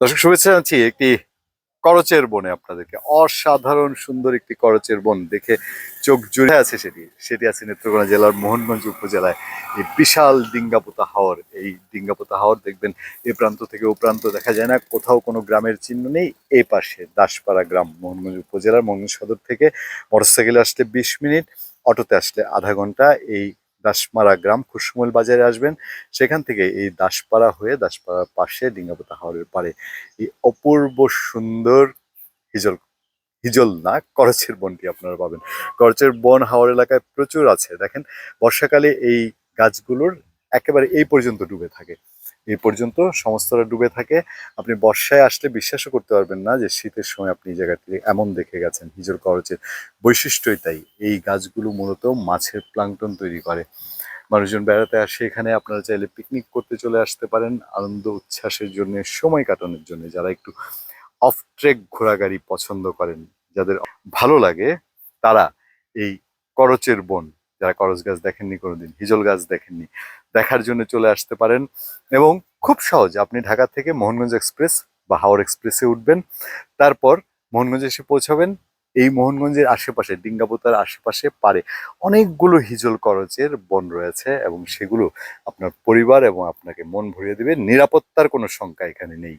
দর্শক শুভেচ্ছা জানাচ্ছি একটি করচের বনে আপনাদেরকে। অসাধারণ সুন্দর একটি করচের বন দেখে চোখ জুড়ে আছে। সেটি আছে নেত্রকোনা জেলার মোহনগঞ্জ উপজেলায়। এই বিশাল ডিঙ্গাপোতা হাওর, এই ডিঙ্গাপোতা হাওর দেখবেন এ প্রান্ত থেকে ও প্রান্ত দেখা যায় না, কোথাও কোনো গ্রামের চিহ্ন নেই। এই পাশে দাসপাড়া গ্রাম, মোহনগঞ্জ উপজেলার মোহনগঞ্জ সদর থেকে মোটরসাইকেলে আসলে 20 মিনিট, অটোতে আসলে আধা ঘন্টা। এই দাসমারা গ্রাম কুশমল বাজারে আসবেন, সেখান থেকে এই দাসপাড়া হয়ে দাসপাড়ার পাশে ডিঙ্গাপোতা হাওরের পাড়ে এই অপূর্ব সুন্দর হিজল, হিজল না করচের বনটি আপনারা পাবেন। করচের বন হাওর এলাকায় প্রচুর আছে। দেখেন বর্ষাকালে এই গাছগুলোর একেবারে এই পর্যন্ত ডুবে থাকে, এই পর্যন্ত সমস্তটা ডুবে থাকে। আপনি বর্ষায় আসলে বিশ্বাসও করতে পারবেন না যে শীতের সময় আপনি এই জায়গাটি এমন দেখে গেছেন। হিজল করচের বৈশিষ্ট্যই তাই। এই গাছগুলো মূলত মাছের প্লাঙ্কটন তৈরি করে। মানুষজন বেড়াতে আসে এখানে, আপনারা চাইলে পিকনিক করতে চলে আসতে পারেন, আনন্দ উচ্ছ্বাসের জন্য, সময় কাটানোর জন্য। যারা একটু অফ ট্রেক ঘোরাঘুরি পছন্দ করেন, যাদের ভালো লাগে, তারা এই করচের বন, যারা করচ গাছ দেখেননি কোনোদিন, হিজল গাছ দেখেননি, দেখার জন্য চলে আসতে পারেন। এবং খুব সহজ, আপনি ঢাকা থেকে মোহনগঞ্জ এক্সপ্রেস বা হাওড় এক্সপ্রেসে উঠবেন, তারপর মোহনগঞ্জে এসে পৌঁছাবেন। এই মোহনগঞ্জের আশেপাশে, ডিঙ্গাপোতার আশেপাশে পারে অনেকগুলো হিজল করচের বন রয়েছে, এবং সেগুলো আপনার পরিবার এবং আপনাকে মন ভরিয়ে দেবে। নিরাপত্তার কোনো শঙ্কা এখানে নেই।